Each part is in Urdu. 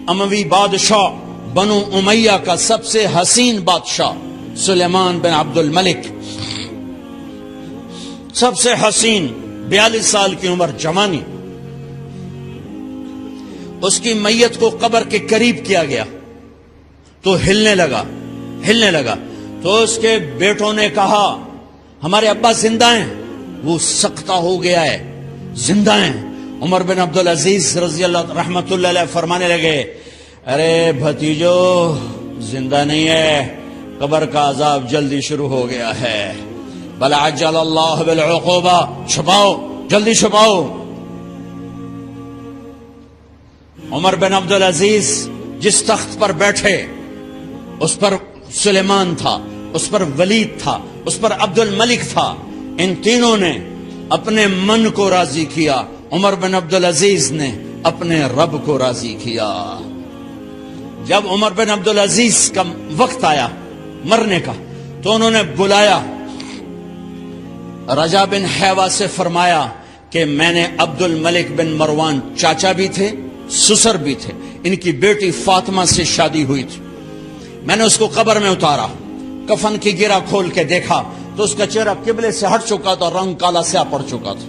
اموی بادشاہ بنو امیہ کا سب سے حسین بادشاہ سلیمان بن عبد الملک، سب سے حسین، 42 سال کی عمر، جوانی، اس کی میت کو قبر کے قریب کیا گیا تو ہلنے لگا تو اس کے بیٹوں نے کہا ہمارے ابا زندہ ہیں، وہ سکتہ ہو گیا ہے، زندہ ہیں۔ عمر بن عبدالعزیز رضی اللہ رحمت اللہ علیہ فرمانے لگے ارے بھتیجو زندہ نہیں ہے، قبر کا عذاب جلدی شروع ہو گیا ہے، بل عجل اللہ بالعقوبہ، چھپاؤ، جلدی چھپاؤ۔ عمر بن عبدالعزیز جس تخت پر بیٹھے اس پر سلیمان تھا، اس پر ولید تھا، اس پر عبد الملک تھا، ان تینوں نے اپنے من کو راضی کیا، عمر بن عبدالعزیز نے اپنے رب کو راضی کیا۔ جب عمر بن عبدالعزیز کا وقت آیا مرنے کا تو انہوں نے بلایا رجا بن حیوہ سے، فرمایا کہ میں نے عبد الملک بن مروان، چاچا بھی تھے سسر بھی تھے، ان کی بیٹی فاطمہ سے شادی ہوئی تھی، میں نے اس کو قبر میں اتارا، کفن کی گرہ کھول کے دیکھا تو اس کا چہرہ قبلے سے ہٹ چکا تھا، رنگ کالا سیاہ پڑ چکا تھا۔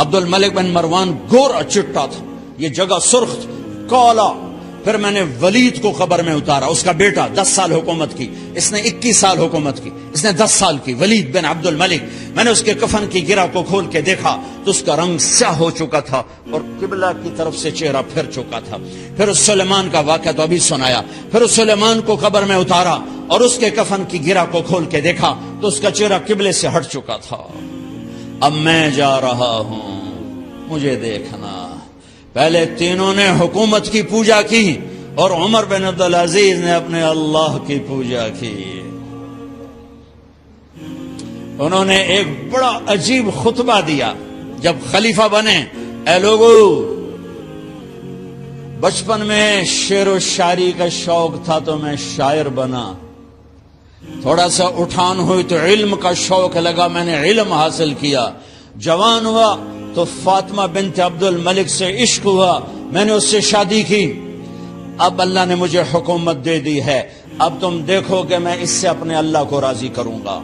عبد الملک بن مروان گورا چٹا تھا، یہ جگہ سرخ تھی، کالا۔ پھر میں نے ولید کو قبر میں اتارا، اس کا بیٹا 10 سال حکومت کی، اس نے 21 سال حکومت کی، اس نے 10 سال کی، ولید بن عبد الملک۔ میں نے اس کے کفن کی گرہ کو کھول کے دیکھا تو اس کا رنگ سیاہ ہو چکا تھا اور قبلہ کی طرف سے چہرہ پھر چکا تھا۔ پھر اس سلیمان کا واقعہ تو ابھی سنایا، پھر اس سلیمان کو قبر میں اتارا اور اس کے کفن کی گرہ کو کھول کے دیکھا تو اس کا چہرہ قبلے سے ہٹ چکا تھا۔ اب میں جا رہا ہوں، مجھے دیکھنا۔ پہلے تینوں نے حکومت کی پوجا کی اور عمر بن عبدالعزیز نے اپنے اللہ کی پوجا کی۔ انہوں نے ایک بڑا عجیب خطبہ دیا جب خلیفہ بنے، اے لوگو، بچپن میں شعر و شاعری کا شوق تھا تو میں شاعر بنا، تھوڑا سا اٹھان ہوئی تو علم کا شوق لگا، میں نے علم حاصل کیا، جوان ہوا تو فاطمہ بنت عبد الملک سے عشق ہوا، میں نے اس سے شادی کی، اب اللہ نے مجھے حکومت دے دی ہے، اب تم دیکھو کہ میں اس سے اپنے اللہ کو راضی کروں گا۔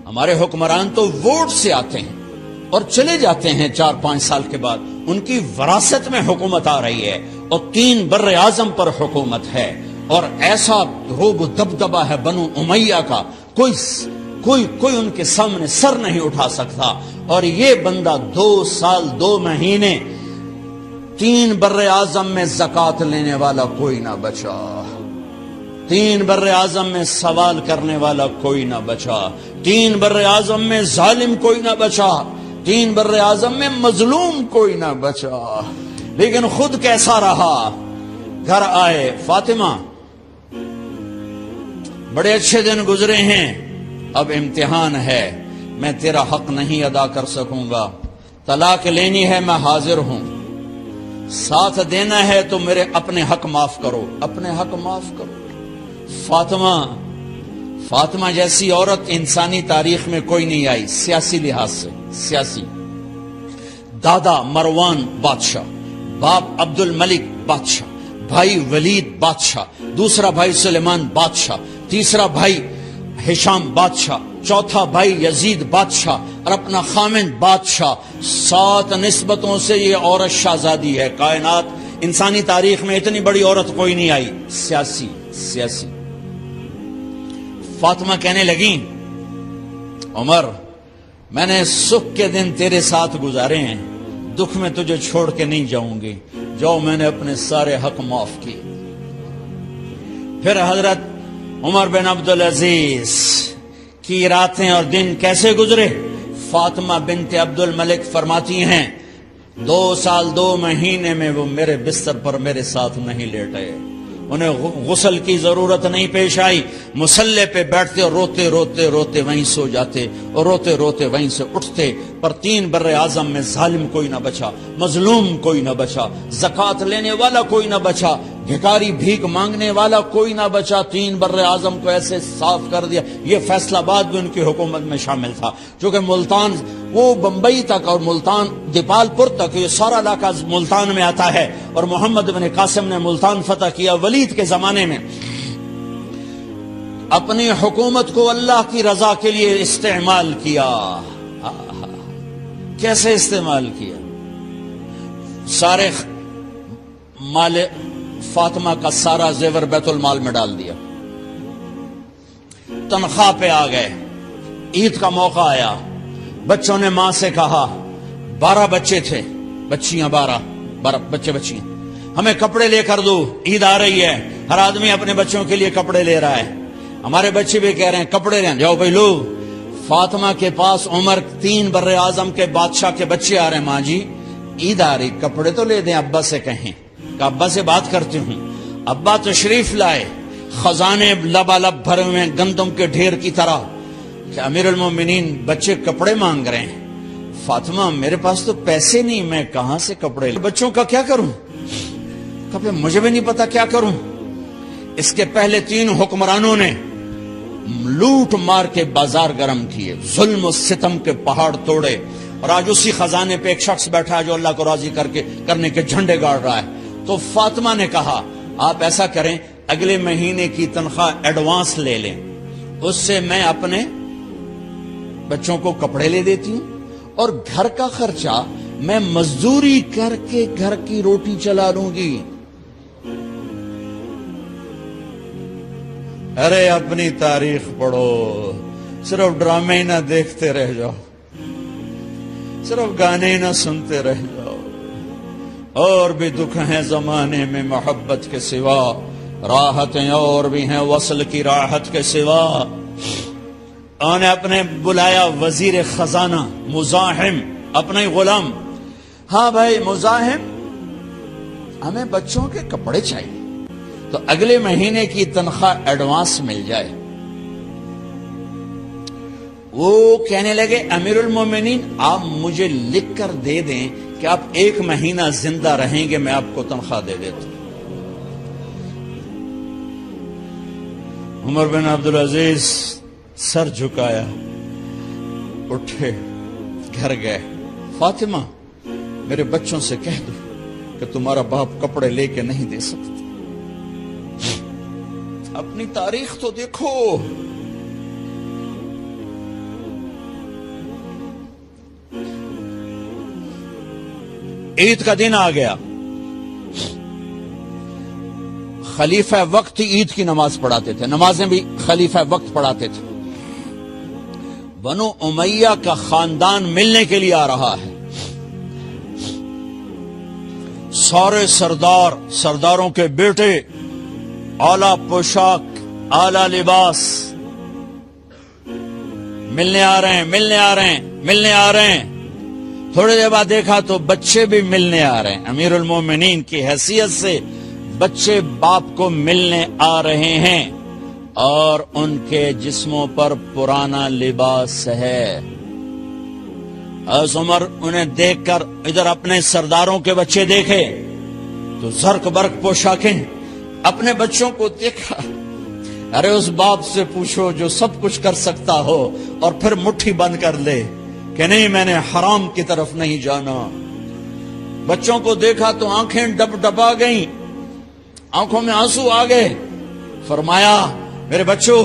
ہمارے حکمران تو ووٹ سے آتے ہیں اور چلے جاتے ہیں 4-5 سال کے بعد، ان کی وراثت میں حکومت آ رہی ہے اور 3 بر اعظم پر حکومت ہے، اور ایسا روب و دبدبہ ہے بنو امیہ کا، کوئی ان کے سامنے سر نہیں اٹھا سکتا۔ اور یہ بندہ 2 سال 2 مہینے 3 بر اعظم میں زکوٰۃ لینے والا کوئی نہ بچا، 3 بر اعظم میں سوال کرنے والا کوئی نہ بچا، 3 بر اعظم میں ظالم کوئی نہ بچا، 3 بر اعظم میں مظلوم کوئی نہ بچا۔ لیکن خود کیسا رہا؟ گھر آئے، فاطمہ بڑے اچھے دن گزرے ہیں، اب امتحان ہے، میں تیرا حق نہیں ادا کر سکوں گا، طلاق لینی ہے میں حاضر ہوں، ساتھ دینا ہے تو میرے اپنے حق معاف کرو، اپنے حق معاف کرو۔ فاطمہ جیسی عورت انسانی تاریخ میں کوئی نہیں آئی، سیاسی لحاظ سے، سیاسی، دادا مروان بادشاہ، باپ عبد الملک بادشاہ، بھائی ولید بادشاہ، دوسرا بھائی سلیمان بادشاہ، تیسرا بھائی ہشام بادشاہ، چوتھا بھائی یزید بادشاہ اور اپنا خامند بادشاہ، 7 نسبتوں سے یہ عورت شہزادی ہے۔ کائنات انسانی تاریخ میں اتنی بڑی عورت کوئی نہیں آئی، سیاسی۔ فاطمہ کہنے لگیں عمر، میں نے سکھ کے دن تیرے ساتھ گزارے ہیں، دکھ میں تجھے چھوڑ کے نہیں جاؤں گی، جو میں نے اپنے سارے حق معاف کیے۔ پھر حضرت عمر بن عبدالعزیز کی راتیں اور دن کیسے گزرے؟ فاطمہ بنت عبد الملک فرماتی ہیں 2 سال 2 مہینے میں وہ میرے بستر پر میرے ساتھ نہیں لیٹے، انہیں غسل کی ضرورت نہیں پیش آئی، مصلے پہ بیٹھتے اور روتے روتے روتے وہیں سو جاتے اور روتے روتے وہیں سے اٹھتے، پر 3 بر اعظم میں ظالم کوئی نہ بچا، مظلوم کوئی نہ بچا، زکوٰۃ لینے والا کوئی نہ بچا، بھکاری بھیک مانگنے والا کوئی نہ بچا، 3 بر اعظم کو ایسے صاف کر دیا۔ یہ فیصل آباد بھی ان کی حکومت میں شامل تھا، چونکہ ملتان وہ بمبئی تک اور ملتان دیپال پور تک یہ سارا علاقہ ملتان میں آتا ہے، اور محمد بن قاسم نے ملتان فتح کیا ولید کے زمانے میں۔ اپنی حکومت کو اللہ کی رضا کے لیے استعمال کیا۔ کیسے استعمال کیا؟ سارے مال فاطمہ کا سارا زیور بیت المال میں ڈال دیا، تنخواہ پہ آ گئے، عید کا موقع آیا، بچوں نے ماں سے کہا، 12 بچے تھے، بچیاں 12 بچے بچیاں، ہمیں کپڑے لے کر دو، عید آ رہی ہے، ہر آدمی اپنے بچوں کے لیے کپڑے لے رہا ہے۔ ہمارے بچے بھی کہہ رہے ہیں کپڑے لیں، جاؤ بھائی لو۔ فاطمہ کے پاس عمر 3 بر اعظم کے بادشاہ کے بچے آ رہے ہیں، ماں جی عید آ رہی، کپڑے تو لے دیں، ابا سے کہیں کہ ابا سے بات کرتی ہوں۔ ابا تشریف لائے، خزانے لبالب بھرے ہوئے گندم کے ڈھیر کی طرح، کہ امیر المومنین بچے کپڑے مانگ رہے ہیں۔ فاطمہ میرے پاس تو پیسے نہیں، میں کہاں سے کپڑے لوں، بچوں کا کیا کروں؟ کہا مجھے بھی نہیں پتا کیا کروں۔ اس کے پہلے 3 حکمرانوں نے لوٹ مار کے بازار گرم کیے، ظلم و ستم کے پہاڑ توڑے، اور آج اسی خزانے پہ ایک شخص بیٹھا ہے جو اللہ کو راضی کرنے کے جھنڈے گاڑ رہا ہے۔ تو فاطمہ نے کہا آپ ایسا کریں، اگلے مہینے کی تنخواہ ایڈوانس لے لیں، اس سے میں اپنے بچوں کو کپڑے لے دیتی ہوں، اور گھر کا خرچہ میں مزدوری کر کے گھر کی روٹی چلا لوں گی۔ ارے اپنی تاریخ پڑھو، صرف ڈرامے ہی نہ دیکھتے رہ جاؤ، صرف گانے ہی نہ سنتے رہ جاؤ۔ اور بھی دکھ ہیں زمانے میں محبت کے سوا، راحتیں اور بھی ہیں وصل کی راحت کے سوا۔ انہوں نے اپنے بلایا وزیر خزانہ مزاحم، اپنا ہی غلام، ہاں بھائی مزاحم ہمیں بچوں کے کپڑے چاہیے، تو اگلے مہینے کی تنخواہ ایڈوانس مل جائے۔ وہ کہنے لگے امیر المومنین آپ مجھے لکھ کر دے دیں کہ آپ 1 مہینہ زندہ رہیں گے، میں آپ کو تنخواہ دے دیتا ہوں۔ عمر بن عبدالعزیز سر جھکایا، اٹھے، گھر گئے، فاطمہ میرے بچوں سے کہہ دو کہ تمہارا باپ کپڑے لے کے نہیں دے سکتا۔ اپنی تاریخ تو دیکھو، عید کا دن آ گیا، خلیفہ وقت عید کی نماز پڑھاتے تھے، نمازیں بھی خلیفہ وقت پڑھاتے تھے۔ بنو امیہ کا خاندان ملنے کے لیے آ رہا ہے، سارے سرداروں کے بیٹے، اعلیٰ پوشاک، اعلیٰ لباس، ملنے آ رہے ہیں۔ تھوڑی دیر بعد دیکھا تو بچے بھی ملنے آ رہے ہیں، امیر المومنین کی حیثیت سے بچے باپ کو ملنے آ رہے ہیں، اور ان کے جسموں پر پرانا لباس ہے۔ حضرت عمر انہیں دیکھ کر ادھر اپنے سرداروں کے بچے دیکھے تو زرق برق پوشاکیں، اپنے بچوں کو دیکھا۔ ارے اس باپ سے پوچھو جو سب کچھ کر سکتا ہو اور پھر مٹھی بند کر لے کہ نہیں میں نے حرام کی طرف نہیں جانا۔ بچوں کو دیکھا تو آنکھیں ڈبا گئیں، آنکھوں میں آنسو آ گئے۔ فرمایا میرے بچوں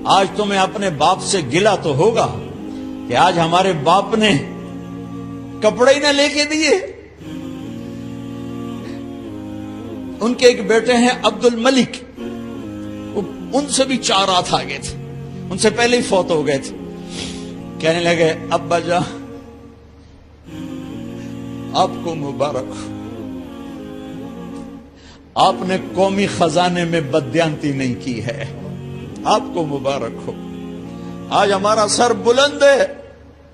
آج تمہیں اپنے باپ سے گلہ تو ہوگا کہ آج ہمارے باپ نے کپڑے ہی نہ لے کے دیے۔ ان کے ایک بیٹے ہیں عبد الملک، ان سے بھی 4 ہاتھ آگے تھے، ان سے پہلے ہی فوت ہو گئے تھے۔ کہنے لگے ابا جان آپ کو مبارک ہو، آپ نے قومی خزانے میں بددیانتی نہیں کی ہے، آپ کو مبارک ہو۔ آج ہمارا سر بلند ہے،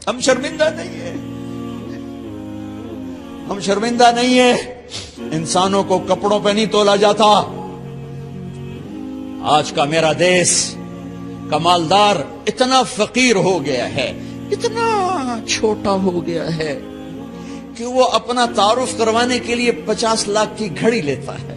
ہم شرمندہ نہیں ہیں، ہم شرمندہ نہیں ہیں۔ انسانوں کو کپڑوں پہ نہیں تولا جاتا۔ آج کا میرا دیس کا مالدار اتنا فقیر ہو گیا ہے، اتنا چھوٹا ہو گیا ہے کہ وہ اپنا تعارف کروانے کے لیے 50 لاکھ کی گھڑی لیتا ہے،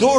2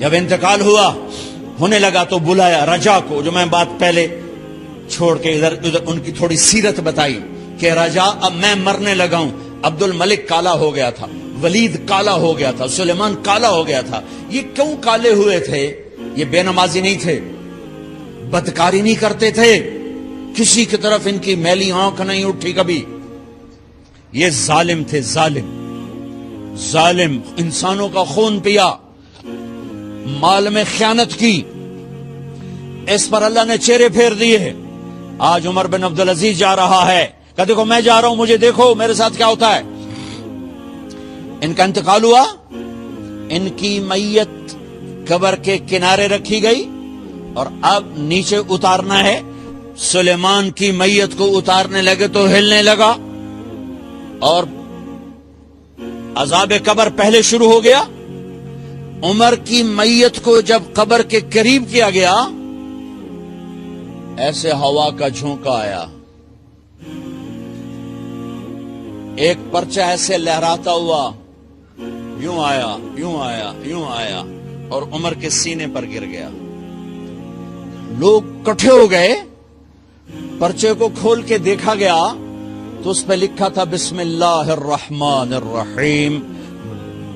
جب انتقال ہوا ہونے لگا تو بلایا رجا کو، جو میں بات پہلے چھوڑ کے ادھر ان کی تھوڑی سیرت بتائی کہ رجا اب میں مرنے لگا ہوں. عبد الملک کالا ہو گیا تھا، ولید کالا ہو گیا تھا، سلیمان کالا ہو گیا تھا. یہ کیوں کالے ہوئے تھے؟ یہ بے نمازی نہیں تھے، بدکاری نہیں کرتے تھے، کسی کی طرف ان کی میلی آنکھ نہیں اٹھی کبھی. یہ ظالم تھے، ظالم انسانوں کا خون پیا، مال میں خیانت کی. اس پر اللہ نے چہرے پھیر دیے. آج عمر بن عبدالعزیز جا رہا ہے کہ دیکھو میں جا رہا ہوں، مجھے دیکھو میرے ساتھ کیا ہوتا ہے. ان کا انتقال ہوا، ان کی میت قبر کے کنارے رکھی گئی اور اب نیچے اتارنا ہے. سلیمان کی میت کو اتارنے لگے تو ہلنے لگا اور عذاب قبر پہلے شروع ہو گیا. عمر کی میت کو جب قبر کے قریب کیا گیا، ایسے ہوا کا جھونکا آیا، ایک پرچہ ایسے لہراتا ہوا یوں آیا، یوں آیا، یوں آیا اور عمر کے سینے پر گر گیا. لوگ کٹھے ہو گئے، پرچے کو کھول کے دیکھا گیا تو اس پہ لکھا تھا بسم اللہ الرحمن الرحیم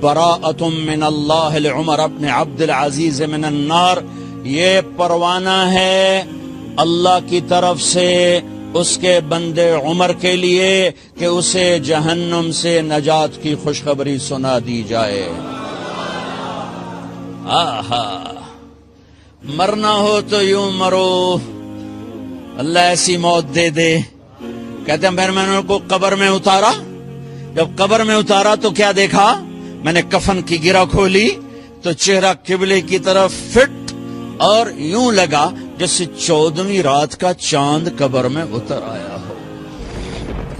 براءۃ من اللہ لعمر بن عبد العزیز من النار. یہ پروانہ ہے اللہ کی طرف سے اس کے بندے عمر کے لیے کہ اسے جہنم سے نجات کی خوشخبری سنا دی جائے. آہا، مرنا ہو تو یوں مرو، اللہ ایسی موت دے دے. کہتے ہیں پھر میں نے ان کو قبر میں اتارا. جب قبر میں اتارا تو کیا دیکھا؟ میں نے کفن کی گرہ کھولی تو چہرہ قبلے کی طرف فٹ اور یوں لگا جیسے 14ویں رات کا چاند قبر میں اتر آیا ہو.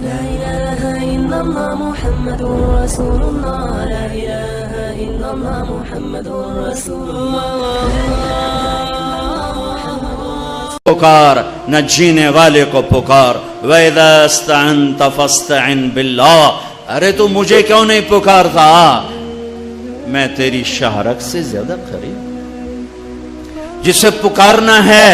لا الہ الا اللہ محمد رسول اللہ، لا الہ الا اللہ محمد رسول اللہ. پکار نہ جینے والے کو پکار. وَإِذَا اسْتَعَنْتَ فَاسْتَعِنْ بِاللَّهِ. ارے تو مجھے کیوں نہیں پکارتا؟ میں تیری شہرک سے زیادہ قریب. جسے پکارنا ہے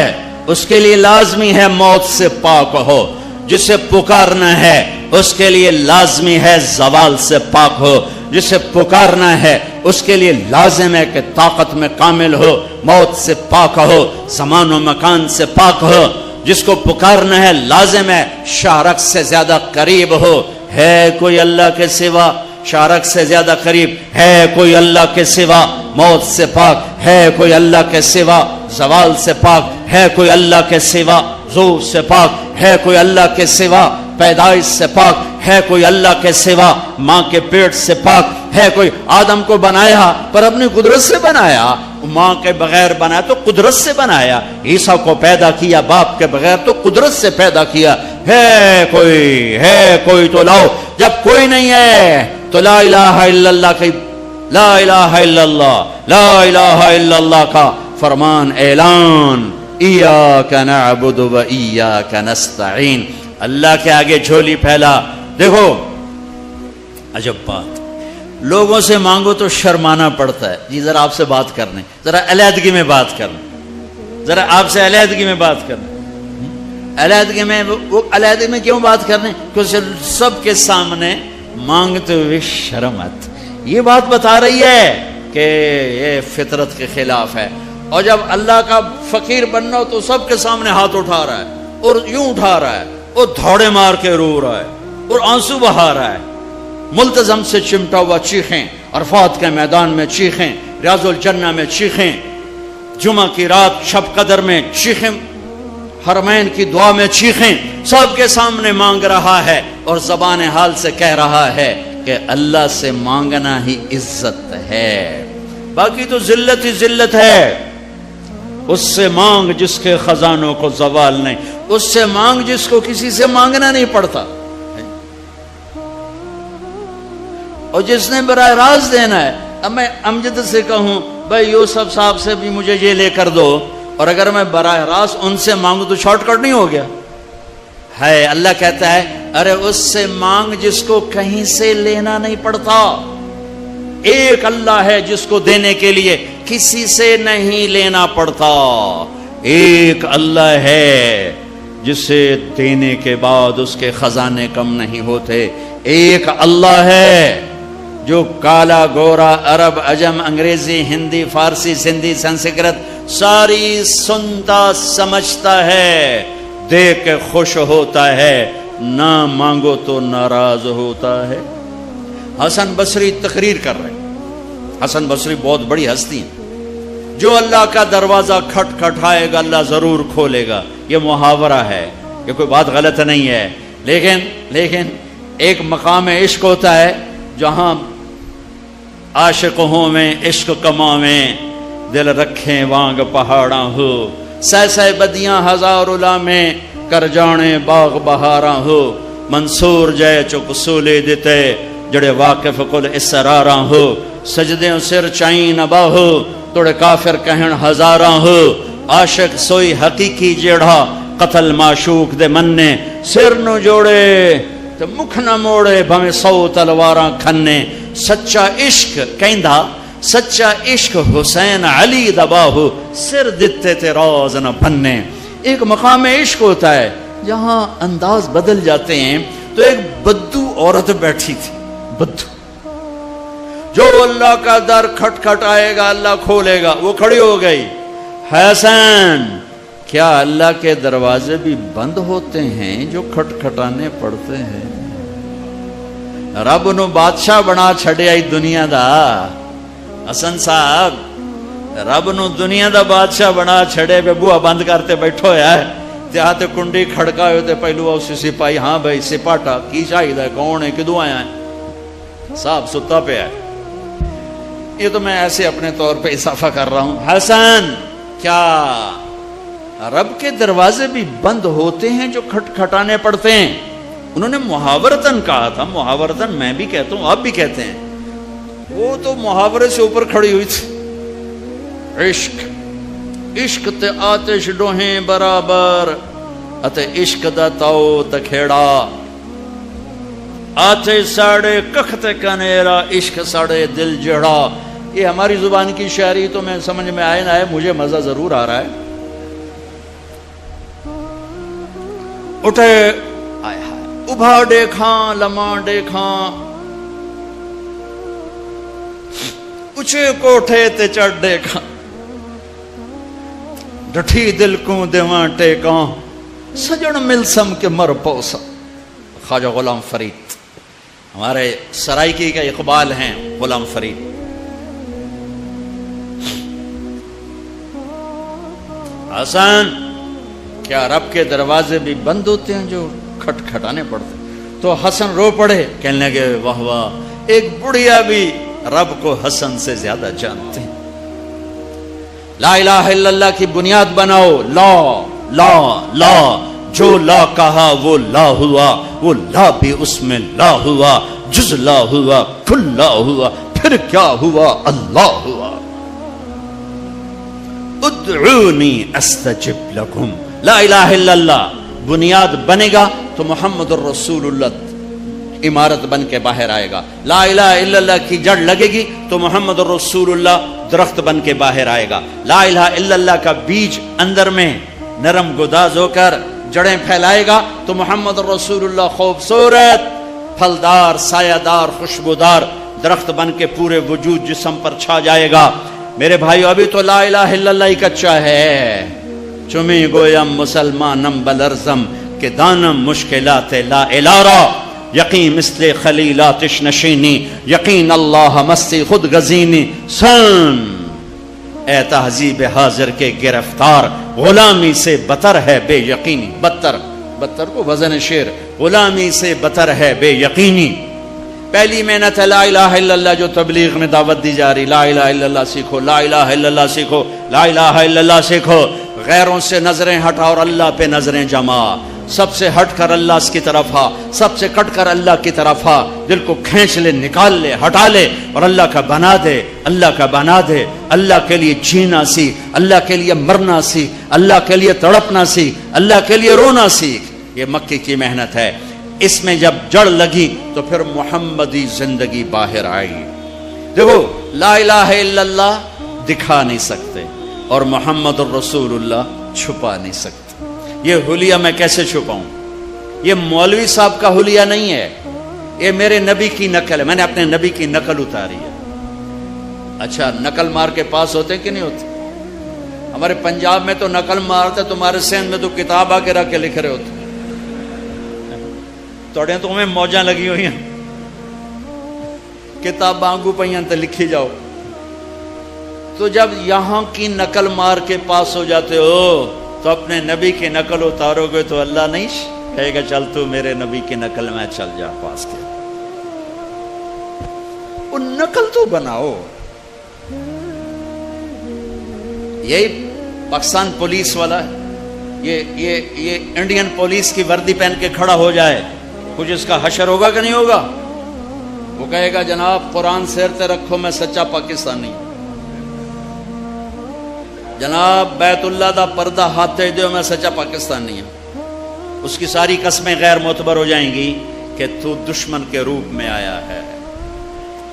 اس کے لیے لازمی ہے موت سے پاک ہو، جسے پکارنا ہے اس کے لیے لازمی ہے زوال سے پاک ہو، جسے پکارنا ہے اس کے لیے لازم ہے کہ طاقت میں کامل ہو، موت سے پاک ہو، زمان و مکان سے پاک ہو. جس کو پکارنا ہے لازم ہے شارک سے زیادہ قریب ہو. ہے کوئی اللہ کے سوا شارک سے زیادہ قریب؟ ہے کوئی اللہ کے سوا موت سے پاک؟ ہے کوئی اللہ کے سوا زوال سے پاک؟ ہے کوئی اللہ کے سوا زور سے پاک؟ ہے کوئی اللہ کے سوا پیدائش سے پاک؟ ہے کوئی اللہ کے سوا ماں کے پیٹ سے پاک؟ ہے کوئی؟ آدم کو بنایا پر اپنی قدرت سے بنایا، ماں کے بغیر بنایا تو قدرت سے بنایا. عیسیٰ کو پیدا کیا باپ کے بغیر تو قدرت سے پیدا کیا. ہے کوئی تو لاؤ. جب کوئی نہیں ہے تو لا الہ الا اللہ کی لا الہ الا اللہ، لا الہ الا اللہ کا فرمان اعلان. ایاک نعبد و ایاک نستعین. اللہ کے آگے جھولی پھیلا. دیکھو عجب بات، لوگوں سے مانگو تو شرمانا پڑتا ہے. جی ذرا آپ سے بات کرنے، ذرا علیحدگی میں بات کرنے، ذرا آپ سے علیحدگی میں بات کرنے. علیحدگی میں وہ علیحدگی میں کیوں بات کرنے؟ کیونکہ سب کے سامنے مانگتے ہوئے شرم آتی. یہ بات بتا رہی ہے کہ یہ فطرت کے خلاف ہے. اور جب اللہ کا فقیر بننا ہو تو سب کے سامنے ہاتھ اٹھا رہا ہے اور یوں اٹھا رہا ہے اور دھوڑے مار کے رو رہا ہے اور آنسو بہا رہا ہے. ملتزم سے چمٹا ہوا چیخیں، عرفات کے میدان میں چیخیں، ریاض الجنہ میں چیخیں، جمعہ کی رات شب قدر میں چیخیں، حرمین کی دعا میں چیخیں. سب کے سامنے مانگ رہا ہے اور زبان حال سے کہہ رہا ہے کہ اللہ سے مانگنا ہی عزت ہے، باقی تو ذلت ہی ذلت ہے. اس سے مانگ جس کے خزانوں کو زوال نہیں، اس سے مانگ جس کو کسی سے مانگنا نہیں پڑتا. اور جس نے براہ راست دینا ہے. اب میں امجد سے کہوں بھائی یوسف صاحب سے بھی مجھے یہ لے کر دو، اور اگر میں براہ راست ان سے مانگوں تو شارٹ کٹ نہیں ہو گیا ہے؟ اللہ کہتا ہے ارے اس سے مانگ جس کو کہیں سے لینا نہیں پڑتا. ایک اللہ ہے جس کو دینے کے لیے کسی سے نہیں لینا پڑتا. ایک اللہ ہے جسے دینے کے بعد اس کے خزانے کم نہیں ہوتے. ایک اللہ ہے جو کالا گورا عرب عجم انگریزی ہندی فارسی سندھی سنسکرت ساری سنتا سمجھتا ہے, دیکھ کے خوش ہوتا ہے, نہ مانگو تو ناراض ہوتا ہے. حسن بصری تقریر کر رہے ہیں. حسن بصری بہت بڑی ہستی ہیں. جو اللہ کا دروازہ کھٹ کھٹائے گا اللہ ضرور کھولے گا. یہ محاورہ ہے, یہ کوئی بات غلط نہیں ہے. لیکن ایک مقام عشق ہوتا ہے جہاں عاشق ہوں میں عشق کماویں, دل رکھیں وانگ پہاڑاں ہو, سہ بدیاں ہزار علامیں کر جانے باغ بہاراں ہو. منصور جے چک سولے دیتے جڑے واقف کل اسراراں ہو. سجدیں سر چائیں نبا ہو توڑے کافر کہن ہزاراں ہو. عاشق سوئی حقیقی جیڑا قتل معشوق دے مننے, سر نو جوڑے تو مکھ نہ موڑے بھویں 100 تلواراں کھنے. سچا عشق کہندا سچا عشق حسین علی دباہو, سر دتے تے راز نہ بننے. ایک مقام عشق ہوتا ہے جہاں انداز بدل جاتے ہیں. تو ایک بدو عورت بیٹھی تھی, بدو, جو اللہ کا در کھٹ کھٹ آئے گا اللہ کھولے گا. وہ کھڑی ہو گئی, حسن کیا اللہ کے دروازے بھی بند ہوتے ہیں جو کھٹ کھٹانے پڑتے ہیں؟ رب نو بادشاہ بنا چھڑے آئی دنیا دا. حسن صاحب رب نو دنیا دا بادشاہ بنا چھڑے پہ بوا بند کرتے بیٹھو ہے. تے کنڈی کھڑکا ہوتے پہلو اسی سپاہی, ہاں بھائی سپاٹا کی چاہیے, کون ہے, کدوں آیا ہے؟ صاحب ستا پہ ہے. یہ تو میں ایسے اپنے طور پہ اضافہ کر رہا ہوں. حسن کیا رب کے دروازے بھی بند ہوتے ہیں جو کھٹ کھٹانے پڑتے ہیں؟ انہوں نے محاورتن کہا تھا. محاورتن میں بھی کہتا ہوں, آپ بھی کہتے ہیں. وہ تو محاورے سے اوپر کھڑی ہوئی تھی. عشق تے آتش ڈوہیں برابر اتے عشق دا تاؤ تکھیڑا. آتے ساڑے کخت کنیرا عشق ساڑے دل جڑا. یہ ہماری زبان کی شاعری تو میں سمجھ میں آئے نہ آئے, مجھے مزہ ضرور آ رہا ہے. اٹھے ابھا دیکھاں لماں دیکھاں, اچھے کوٹھے تے چڑھ دیکھاں, ڈٹھی دل کو دیواں ٹیکاں, سجن ملسم کے مر پوسا. خواجہ غلام فرید ہمارے سرائکی کا اقبال ہیں. غلام فرید حسن کیا رب کے دروازے بھی بند ہوتے ہیں جو کھٹ کھٹانے پڑتے ہیں؟ تو حسن رو پڑے, کہنے لگے واہ واہ, ایک بڑھیا بھی رب کو حسن سے زیادہ جانتے ہیں. لا الہ الا اللہ کی بنیاد بناؤ. لا لا لا, جو لا کہا وہ لا ہوا, وہ لا بھی اس میں لا ہوا, جز لا ہوا کل لا ہوا, پھر کیا ہوا اللہ ہوا. ادعونی استجب لکم. لا الہ الا اللہ بنیاد بنے گا تو محمد الرسول اللہ عمارت بن کے باہر آئے گا. لا الہ الا اللہ کی جڑ لگے گی تو محمد الرسول اللہ درخت بن کے باہر آئے گا. لا الہ الا اللہ کا بیج اندر میں نرم گداز ہو کر جڑیں پھیلائے گا تو محمد الرسول اللہ خوبصورت پھلدار سایہ دار خوشبودار درخت بن کے پورے وجود جسم پر چھا جائے گا. میرے بھائیو ابھی تو لا الہ الا اللہ ہی کچا ہے. چمی گویم مسلمانم بلرزم کہ دانم مشکلات لا الارا, یقین مثل خلیلاتش نشینی, یقین اللہ مستی خود غزینی. سن اے تہذیب حاضر کے گرفتار, غلامی سے بتر ہے بے یقینی. بتر کو وزن شعر, غلامی سے بتر ہے بے یقینی. پہلی محنت ہے لا الہ الا اللہ جو تبلیغ میں دعوت دی جا رہی. لا الہ الا اللہ سیکھو, لا الہ الا اللہ سیکھو, لا الہ الا اللہ سیکھو. غیروں سے نظریں ہٹا اور اللہ پہ نظریں جما. سب سے ہٹ کر اللہ کی طرف آ, سب سے کٹ کر اللہ کی طرف آ. دل کو کھینچ لے, نکال لے, ہٹا لے اور اللہ کا بنا دے, اللہ کا بنا دے. اللہ کے لیے جینا سیکھ, اللہ کے لیے مرنا سیکھ, اللہ کے لیے تڑپنا سیکھ, اللہ کے لیے رونا سیکھ. یہ مکی کی محنت ہے. اس میں جب جڑ لگی تو پھر محمدی زندگی باہر آئی. دیکھو لا الہ الا اللہ دکھا نہیں سکتے اور محمد الرسول اللہ چھپا نہیں سکتے. یہ حلیہ میں کیسے چھپاؤں؟ یہ مولوی صاحب کا حلیہ نہیں ہے، یہ میرے نبی کی نقل ہے. میں نے اپنے نبی کی نقل اتاری ہے. اچھا نقل مار کے پاس ہوتے کہ نہیں ہوتے؟ ہمارے پنجاب میں تو نقل مارتے، تمہارے سندھ میں تو کتاب آ کے رکھ کے لکھ رہے ہوتے. توڑے تو ہمیں موجاں لگی ہوئی ہیں، کتاب آنگو پہیاں تو لکھی جاؤ. تو جب یہاں کی نقل مار کے پاس ہو جاتے ہو تو اپنے نبی کی نقل اتارو گے تو اللہ نہیں کہے گا چل تو میرے نبی کی نقل میں چل جا پاس کے. وہ نقل تو بناؤ. یہی پاکستان پولیس والا ہے، یہ انڈین پولیس کی وردی پہن کے کھڑا ہو جائے، کچھ اس کا حشر ہوگا کہ نہیں ہوگا؟ وہ کہے گا جناب قرآن سیر تے رکھو میں سچا پاکستانی. جناب بیت اللہ دا پردہ ہاتھ دیو میں سچا پاکستانی ہوں. اس کی ساری قسمیں غیر معتبر ہو جائیں گی کہ تو دشمن کے روپ میں آیا ہے،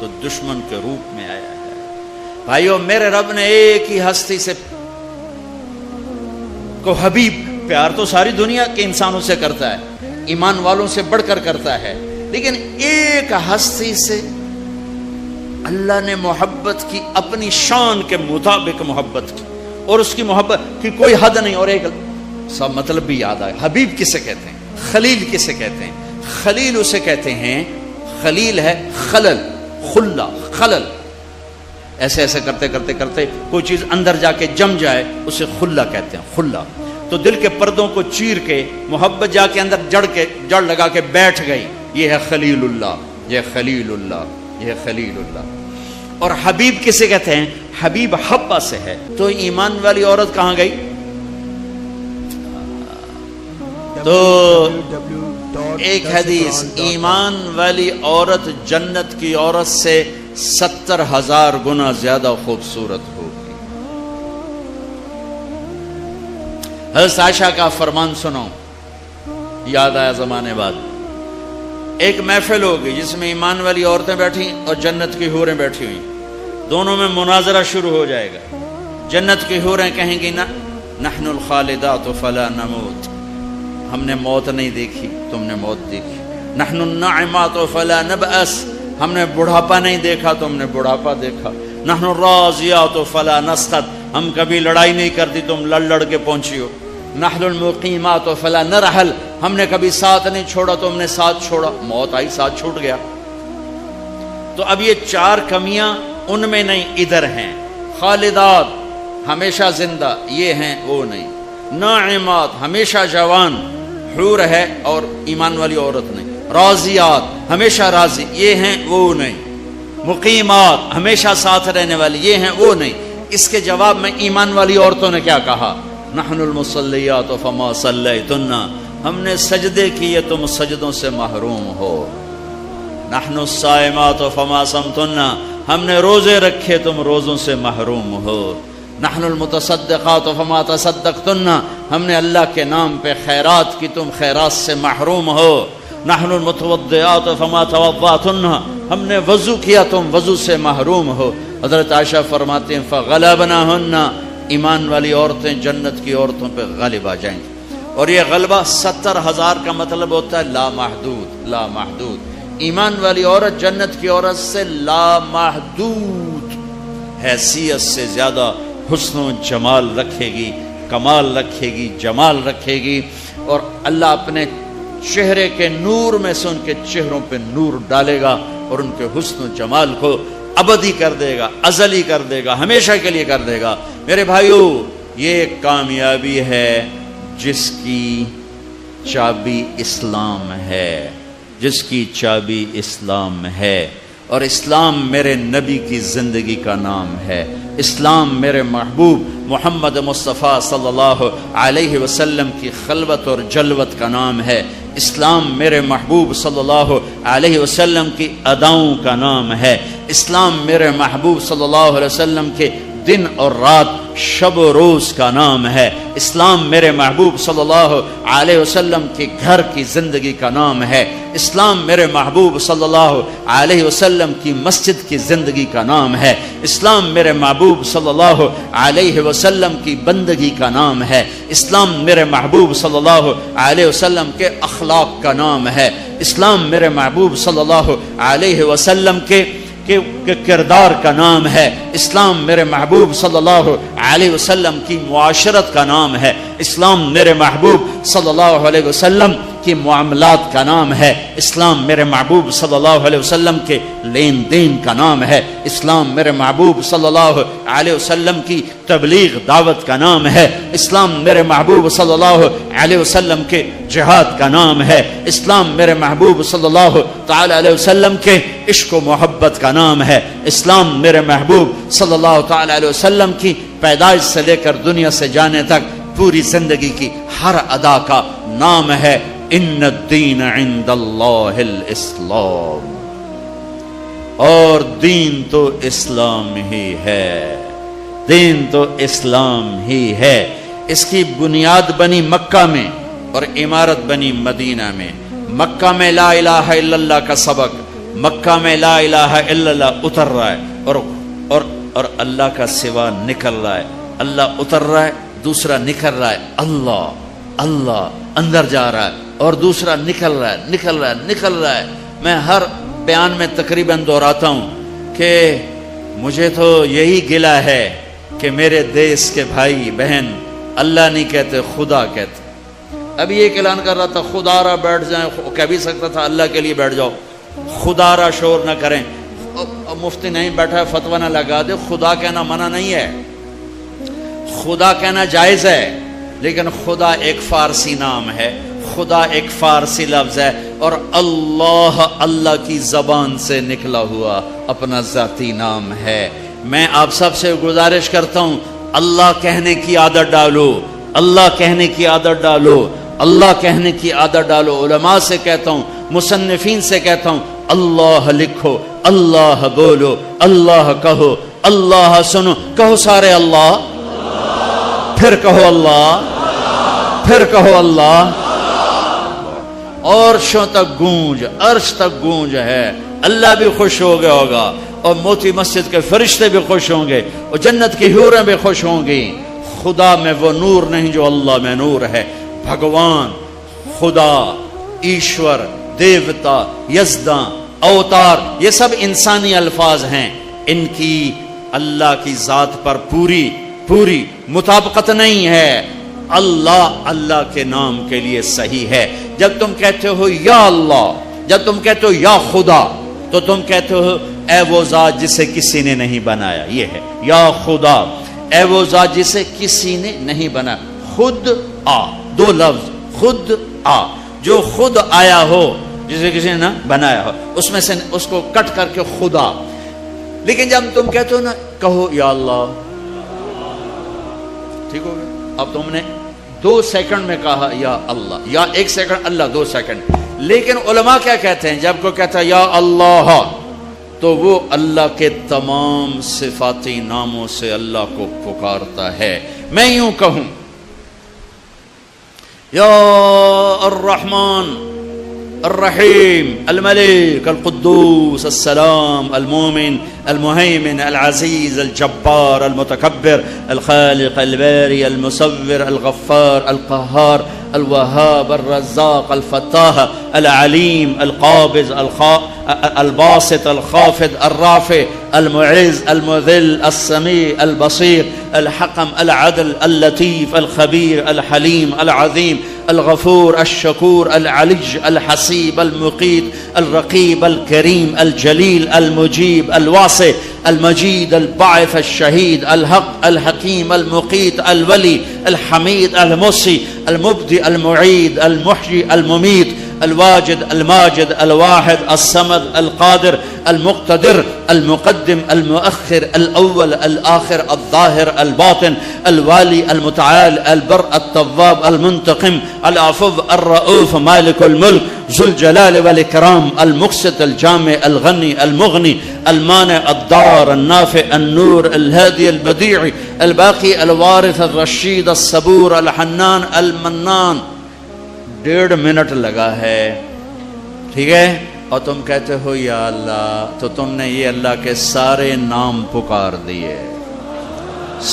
تو دشمن کے روپ میں آیا ہے. بھائیو میرے رب نے ایک ہی ہستی سے کو حبیب، پیار تو ساری دنیا کے انسانوں سے کرتا ہے، ایمان والوں سے بڑھ کر کرتا ہے، لیکن ایک ہستی سے اللہ نے محبت کی، اپنی شان کے مطابق محبت کی، اور اس کی محبت کی کوئی حد نہیں. اور ایک سب مطلب بھی یاد آئے، حبیب کسے کہتے ہیں؟ خلیل کسے کہتے ہیں؟ خلیل اسے کہتے ہیں، خلیل ہے خلل، خلا، خلل. ایسے ایسے کرتے کرتے کرتے کوئی چیز اندر جا کے جم جائے اسے خلا کہتے ہیں، خلا. تو دل کے پردوں کو چیر کے محبت جا کے اندر جڑ لگا کے بیٹھ گئی، یہ ہے خلیل اللہ، یہ خلیل اللہ، یہ خلیل اللہ. اور حبیب کسے کہتے ہیں؟ حبیب حبہ سے ہے. تو ایمان والی عورت کہاں گئی؟ تو ایک حدیث، ایمان والی عورت جنت کی عورت سے 70,000 گنا زیادہ خوبصورت ہوگی. حضرت عائشہ کا فرمان سنو، یاد آیا زمانے بعد. ایک محفل ہوگی جس میں ایمان والی عورتیں بیٹھی اور جنت کی حوریں بیٹھی ہوئی، دونوں میں مناظرہ شروع ہو جائے گا. جنت کی حوریں کہیں گی نا نحن الخالدات فلا نموت، ہم نے موت نہیں دیکھی تم نے موت دیکھی. نحن الناعمات فلا نبأس، ہم نے بڑھاپا نہیں دیکھا تم نے بڑھاپا دیکھا. نحن الراضیات فلا نسخط، ہم کبھی لڑائی نہیں کرتی تم لڑ کے پہنچی ہو. نحن المقیمات فلا نرحل، ہم نے کبھی ساتھ نہیں چھوڑا تم نے ساتھ چھوڑا، موت آئی ساتھ چھوٹ گیا. تو اب یہ 4 کمیاں ان میں نہیں ادھر ہیں. خالدات ہمیشہ زندہ یہ ہیں وہ نہیں. ناعمات ہمیشہ جوان حور ہے اور ایمان والی عورت نہیں. راضیات ہمیشہ راضی یہ ہیں وہ نہیں. مقیمات ہمیشہ ساتھ رہنے والی یہ ہیں وہ نہیں. اس کے جواب میں ایمان والی عورتوں نے کیا کہا؟ نحن المصلیات فما صلیتن، ہم نے سجدے کیے تم سجدوں سے محروم ہو. نحن الصائمات فما صمتن، ہم نے روزے رکھے تم روزوں سے محروم ہو. نحن المتصدقات فما تصدقتن، ہم نے اللہ کے نام پہ خیرات کی تم خیرات سے محروم ہو. نحن المتوضئات فما توضأتن، ہم نے وضو کیا تم وضو سے محروم ہو. حضرت عائشہ فرماتے ہیں فغلبناہن، ایمان والی عورتیں جنت کی عورتوں پہ غالب آ جائیں گی. اور یہ غلبہ 70,000 کا مطلب ہوتا ہے لامحدود، لامحدود. ایمان والی عورت جنت کی عورت سے لامحدود حیثیت سے زیادہ حسن و جمال رکھے گی، کمال رکھے گی، جمال رکھے گی. اور اللہ اپنے چہرے کے نور میں سے ان کے چہروں پہ نور ڈالے گا اور ان کے حسن و جمال کو ابدی کر دے گا، ازلی کر دے گا، ہمیشہ کے لیے کر دے گا. میرے بھائیو یہ کامیابی ہے جس کی چابی اسلام ہے، جس کی چابی اسلام ہے. اور اسلام میرے نبی کی زندگی کا نام ہے. اسلام میرے محبوب محمد مصطفیٰ صلی اللہ علیہ وسلم کی خلوت اور جلوت کا نام ہے. اسلام میرے محبوب صلی اللہ علیہ وسلم کی اداؤں کا نام ہے. اسلام میرے محبوب صلی اللہ علیہ وسلم کے دن اور رات، شب و روز کا نام ہے۔ اسلام میرے محبوب صلی اللہ علیہ وسلم کے گھر کی زندگی کا نام ہے۔ اسلام میرے محبوب صلی اللہ علیہ وسلم کی مسجد کی زندگی کا نام ہے۔ اسلام میرے محبوب صلی اللہ علیہ وسلم کی بندگی کا نام ہے۔ اسلام میرے محبوب صلی اللہ علیہ وسلم کے اخلاق کا نام ہے۔ اسلام میرے محبوب صلی اللہ علیہ وسلم کے کردار کا نام ہے۔ اسلام میرے محبوب صلی اللہ علیہ وسلم کی معاشرت کا نام ہے۔ اسلام میرے محبوب صلی اللہ علیہ وسلم کی معاملات کا نام ہے۔ اسلام میرے محبوب صلی اللہ علیہ وسلم کے لین دین کا نام ہے۔ اسلام میرے محبوب صلی اللہ علیہ وسلم کی تبلیغ دعوت کا نام ہے۔ اسلام میرے محبوب صلی اللہ علیہ وسلم کے جہاد کا نام ہے۔ اسلام میرے محبوب صلی اللہ تعالی علیہ وسلم کے عشق و محبت کا نام ہے۔ اسلام میرے محبوب صلی اللہ تعالی علیہ وسلم کی پیدائش سے لے کر دنیا سے جانے تک پوری زندگی کی ہر ادا کا نام ہے۔ ان الدین عند اللہ الاسلام، اور دین تو اسلام ہی ہے، دین تو اسلام ہی ہے۔ اس کی بنیاد بنی مکہ میں اور عمارت بنی مدینہ میں۔ مکہ میں لا الہ الا اللہ کا سبق، مکہ میں لا الہ الا اللہ اتر رہا ہے اور اللہ کا سوا نکل رہا ہے۔ اللہ اتر رہا ہے، دوسرا نکل رہا ہے، اللہ اللہ اندر جا رہا ہے، اور دوسرا نکل رہا ہے، نکل رہا ہے۔ میں ہر بیان میں تقریباً دہراتا ہوں کہ مجھے تو یہی گلہ ہے کہ میرے دیس کے بھائی بہن اللہ نہیں کہتے، خدا کہتے۔ ابھی ایک اعلان کر رہا تھا، خدا را بیٹھ جائیں، کہہ بھی سکتا تھا اللہ کے لیے بیٹھ جاؤ، خدا را شور نہ کریں۔ مفتی نہیں بیٹھا ہے، فتویٰ نہ لگا دے۔ خدا کہنا منع نہیں ہے، خدا کہنا جائز ہے، لیکن خدا ایک فارسی نام ہے، خدا ایک فارسی لفظ ہے، اور اللہ اللہ کی زبان سے نکلا ہوا اپنا ذاتی نام ہے۔ میں آپ سب سے گزارش کرتا ہوں، اللہ کہنے کی عادت ڈالو، اللہ کہنے کی عادت ڈالو، اللہ کہنے کی عادت ڈالو۔ علماء سے کہتا ہوں، مصنفین سے کہتا ہوں، اللہ لکھو، اللہ بولو، اللہ کہو، اللہ سنو، کہو سارے اللہ، پھر کہو اللہ، پھر کہو اللہ، عرشوں تک گونج، عرش تک گونج ہے۔ اللہ بھی خوش ہو گیا ہوگا، اور موتی مسجد کے فرشتے بھی خوش ہوں گے، اور جنت کی حوریں بھی خوش ہوں گی۔ خدا میں وہ نور نہیں جو اللہ میں نور ہے۔ بھگوان، خدا، ایشور، دیوتا، یزداں، اوتار، یہ سب انسانی الفاظ ہیں، ان کی اللہ کی ذات پر پوری مطابقت نہیں ہے۔ اللہ اللہ کے نام کے لیے صحیح ہے۔ جب تم کہتے ہو یا اللہ، جب تم کہتے ہو یا خدا، تو تم کہتے ہو اے وہ ذات جسے کسی نے نہیں بنایا، یہ ہے یا خدا، اے وہ ذات جسے کسی نے نہیں بنایا۔ خود آ، دو لفظ، خود آ، جو خود آیا ہو، جسے کسی نے نہ بنایا ہو، اس میں سے اس کو کٹ کر کے خدا۔ لیکن جب تم کہتے ہو نا، کہو یا اللہ، ٹھیک ہو گیا۔ اب تم نے 2 سیکنڈ میں کہا یا اللہ، یا 1 سیکنڈ اللہ، 2 سیکنڈ۔ لیکن علماء کیا کہتے ہیں؟ جب کوئی کہتا ہے یا اللہ، تو وہ اللہ کے تمام صفاتی ناموں سے اللہ کو پکارتا ہے۔ میں یوں کہوں یا الرحمن الرحیم الملک القدوس السلام المومن المهيمن العزيز الجبار المتكبر الخالق الباري المصور الغفار القهار الوهاب الرزاق الفتاح العليم القابض الباسط الخافض الرافع المعز المذل السميع البصير الحكم العدل اللطيف الخبير الحليم العظيم الغفور الشكور العلي الحسيب المقيت الرقيب الكريم الجليل المجيب الواسع المجيد الباعث الشهيد الحق الحكيم المقيت الولي الحميد المحصي المبدئ المعيد المحيي المميت الواجد الماجد الواحد الصمد القادر المقتدر المقدم المؤخر الأول الآخر الظاهر الباطن الوالي المتعال البر التواب المنتقم العفو الرؤوف مالك الملك ذو الجلال والإكرام المقسط الجامع الغني المغني المانع الضار النافع النور الهادي البديع الباقي الوارث الرشید الصبور الحنان المنان. 1.5 منٹ لگا ہے، ٹھیک ہے، اور تم کہتے ہو یا اللہ، تو تم نے یہ اللہ کے سارے نام پکار دیے،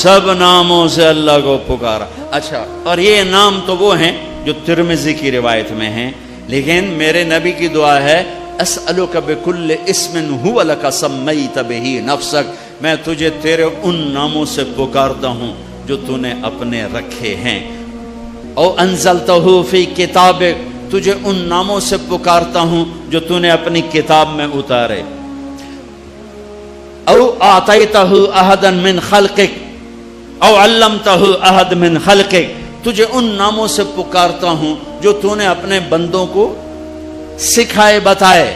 سب ناموں سے اللہ کو پکارا. اچھا، اور یہ نام تو وہ ہیں جو ترمذی کی روایت میں ہیں، لیکن میرے نبی کی دعا ہے اسألک بکل اسم هو لک سمیت بہ نفسک، میں تجھے تیرے ان ناموں سے پکارتا ہوں جو تو نے اپنے رکھے ہیں. او انزلتہ فی کتابک، تجھے ان ناموں سے پکارتا ہوں جو تو نے اپنی کتاب میں اتارے. او اعطیتہ احدا من خلقک او علمتہ احد من خلقک، تجھے ان ناموں سے پکارتا ہوں جو تو نے اپنے بندوں کو سکھائے بتائے.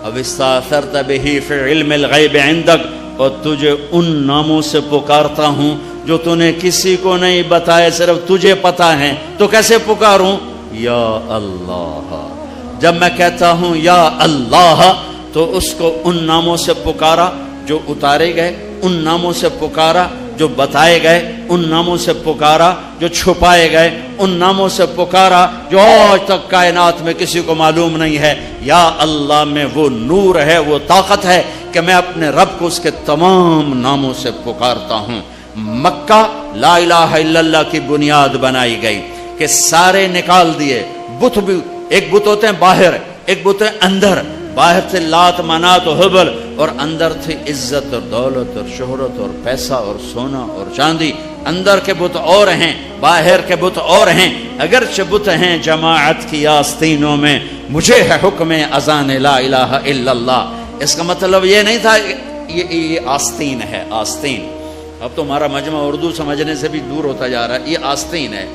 اب استاثرت بہ فی علم الغیب عندک، اور تجھے ان ناموں سے پکارتا ہوں جو تو نے کسی کو نہیں بتائے، صرف تجھے پتا ہے. تو کیسے پکاروں؟ یا اللہ. جب میں کہتا ہوں یا اللہ تو اس کو ان ناموں سے پکارا جو اتارے گئے، ان ناموں سے پکارا جو بتائے گئے، ان ناموں سے پکارا جو چھپائے گئے، ان ناموں سے پکارا جو آج تک کائنات میں کسی کو معلوم نہیں ہے. یا اللہ میں وہ نور ہے، وہ طاقت ہے کہ میں اپنے رب کو اس کے تمام ناموں سے پکارتا ہوں. مکہ لا الہ الا اللہ کی بنیاد بنائی گئی کہ سارے نکال دیے بت بھی. ایک بت ہوتے ہیں باہر، ایک بت ہے اندر. باہر تھے لات منات و حبل، اور اندر تھی عزت اور دولت اور شہرت اور پیسہ اور سونا اور چاندی. اندر کے بت اور ہیں، باہر کے بت اور ہیں. اگرچہ بت ہیں جماعت کی آستینوں میں، مجھے ہے حکم اذان لا الہ الا اللہ. اس کا مطلب یہ نہیں تھا یہ آستین ہے، آستین. اب تو ہمارا مجمع اردو سمجھنے سے بھی دور ہوتا جا رہا ہے. یہ آستین ہے.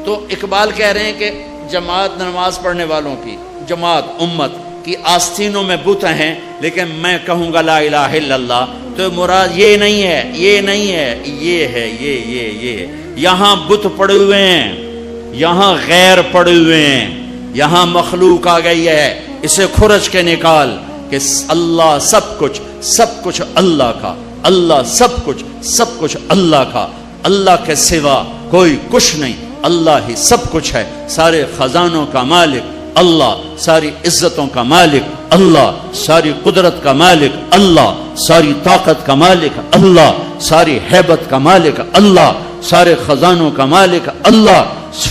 تو اقبال کہہ رہے ہیں کہ جماعت نماز پڑھنے والوں کی، جماعت امت کی آستینوں میں بت ہیں، لیکن میں کہوں گا لا الہ الا اللہ تو مراد یہ نہیں ہے، یہ نہیں ہے، یہ ہے، یہ. یہاں بت پڑے ہوئے ہیں، یہاں غیر پڑے ہوئے ہیں، یہاں مخلوق آ گئی ہے. اسے کھرچ کے نکال کہ اللہ سب کچھ اللہ کا، اللہ سب کچھ اللہ کا. اللہ کے سوا کوئی کچھ نہیں، اللہ ہی سب کچھ ہے. سارے خزانوں کا مالک اللہ، ساری عزتوں کا مالک اللہ، ساری قدرت کا مالک اللہ، ساری طاقت کا مالک اللہ، ساری ہیبت کا مالک اللہ، سارے خزانوں کا مالک اللہ،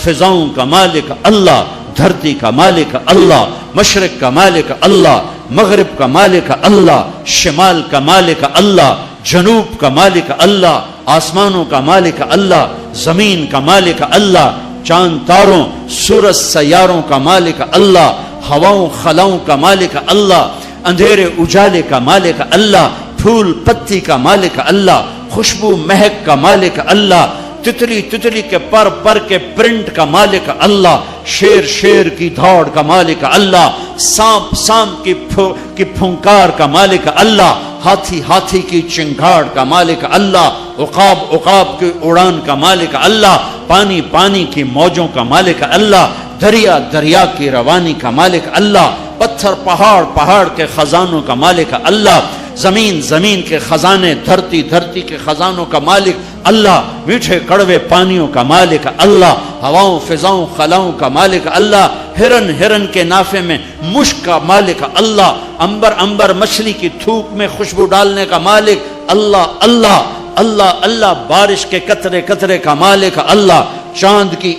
فضاؤں کا مالک اللہ، دھرتی کا مالک اللہ، مشرق کا مالک اللہ، مغرب کا مالک اللہ، شمال کا مالک اللہ، جنوب کا مالک اللہ، آسمانوں کا مالک اللہ، زمین کا مالک اللہ، چاند تاروں سورج سیاروں کا مالک اللہ، ہواؤں خلاؤں کا مالک اللہ، اندھیرے اجالے کا مالک اللہ، پھول پتی کا مالک اللہ، خوشبو مہک کا مالک اللہ، تتلی کے پر کے پرنٹ کا مالک اللہ، شیر کی دھاڑ کا مالک اللہ، سانپ کی پھنکار کا مالک اللہ، ہاتھی کی چنگھاڑ کا مالک اللہ، عقاب کی اڑان کا مالک اللہ، پانی کی موجوں کا مالک اللہ، دریا کی روانی کا مالک اللہ، پتھر پہاڑ کے خزانوں کا مالک اللہ، زمین کے خزانے، دھرتی کے خزانوں کا مالک اللہ، میٹھے کڑوے پانیوں کا مالک اللہ، ہواؤں فضاؤں خلاؤں کا مالک اللہ، ہرن کے نافے میں مشک کا مالک اللہ، انبر مچھلی کی تھوک میں خوشبو ڈالنے کا مالک اللہ، بارش کے قطرے کا مالک اللہ، چاند کی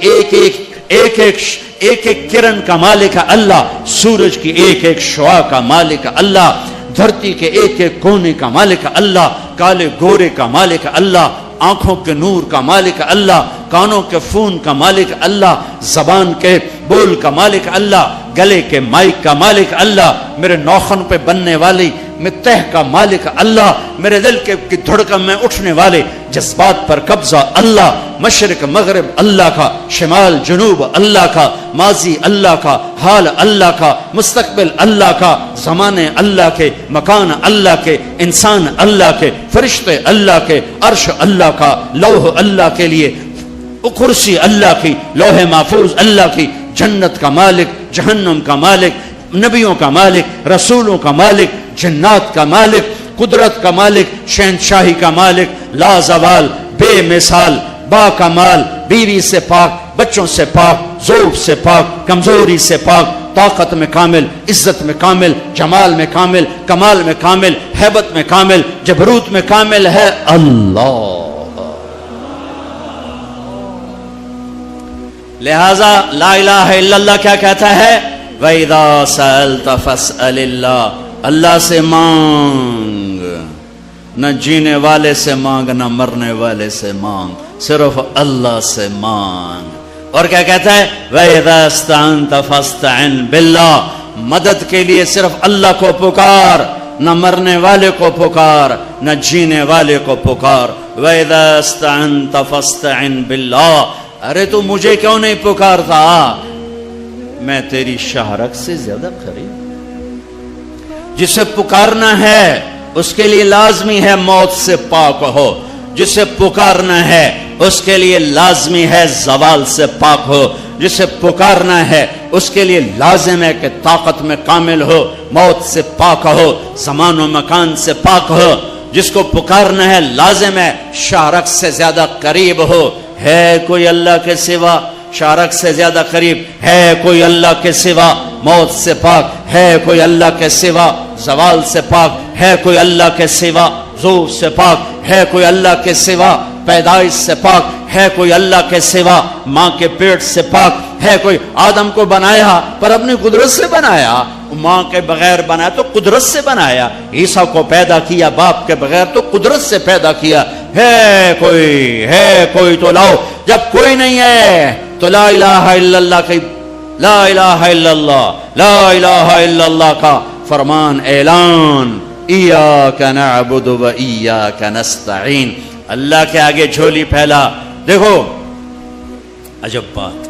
ایک کرن کا مالک اللہ، سورج کی ایک شعاع کا مالک اللہ، دھرتی کے ایک کونے کا مالک اللہ، کالے گورے کا مالک اللہ، آنکھوں کے نور کا مالک اللہ، کانوں کے فون کا مالک اللہ، زبان کے بول کا مالک اللہ، گلے کے مائک کا مالک اللہ، میرے ناخن پہ بننے والی میں تہ کا مالک اللہ، میرے دل کی دھڑکن میں اٹھنے والے جذبات پر قبضہ اللہ، مشرق مغرب اللہ کا، شمال جنوب اللہ کا، ماضی اللہ کا، حال اللہ کا، مستقبل اللہ کا، زمانے اللہ کے، مکان اللہ کے، انسان اللہ کے، فرشتے اللہ کے، عرش اللہ کا، لوح اللہ کے لیے، کرسی اللہ کی، لوح محفوظ اللہ کی، جنت کا مالک، جہنم کا مالک، نبیوں کا مالک، رسولوں کا مالک، جنات کا مالک، قدرت کا مالک، شہنشاہی کا مالک، لا زوال، بے مثال، با کمال، بیوی سے پاک، بچوں سے پاک، ذوق سے پاک، کمزوری سے پاک، طاقت میں کامل، عزت میں کامل، جمال میں کامل، کمال میں کامل، ہیبت میں کامل، جبروت میں کامل ہے اللہ۔ لہذا لا الہ الا اللہ کیا کہتا ہے؟ وَإِذَا سَأَلْتَ فَاسْأَلِ اللَّهِ، اللہ سے مانگ، نہ جینے والے سے مانگ نہ مرنے والے سے مانگ، صرف اللہ سے مانگ۔ اور کیا کہتا ہے؟ وَإِذَا اسْتَعَنْتَ فَاسْتَعِنْ بِاللَّهِ، مدد کے لیے صرف اللہ کو پکار، نہ مرنے والے کو پکار نہ جینے والے کو پکار۔ وَإِذَا اسْتَعَنْتَ فَاسْتَعِنْ بِاللَّهِ، ارے تو مجھے کیوں نہیں پکارتا؟ میں تیری شہرک سے زیادہ قریب۔ جسے پکارنا ہے اس کے لیے لازمی ہے موت سے پاک ہو، جسے پکارنا ہے اس کے لیے لازمی ہے زوال سے پاک ہو، جسے پکارنا ہے اس کے لیے لازم ہے کہ طاقت میں کامل ہو، موت سے پاک ہو، زمان و مکان سے پاک ہو۔ جس کو پکارنا ہے لازم ہے شہرک سے زیادہ قریب ہو۔ ہے کوئی اللہ کے سوا شارک سے زیادہ قریب؟ ہے کوئی اللہ کے سوا موت سے پاک؟ ہے کوئی اللہ کے سوا زوال سے پاک؟ ہے کوئی اللہ کے سوا زور سے پاک؟ ہے کوئی اللہ کے سوا پیدائش سے پاک؟ ہے کوئی اللہ کے سوا ماں کے پیٹ سے پاک؟ ہے کوئی؟ آدم کو بنایا پر اپنی قدرت سے بنایا، ماں کے بغیر بنایا تو قدرت سے بنایا، عیسیٰ کو پیدا کیا باپ کے بغیر تو قدرت سے پیدا کیا۔ ہے کوئی تو لاؤ، جب کوئی نہیں ہے تو لا الہ الا اللہ کی، لا الہ الا اللہ، لا الہ الا اللہ کا فرمان اعلان، ایاک نعبد و ایاک نستعین، اللہ کے آگے جھولی پھیلا۔ دیکھو عجب بات،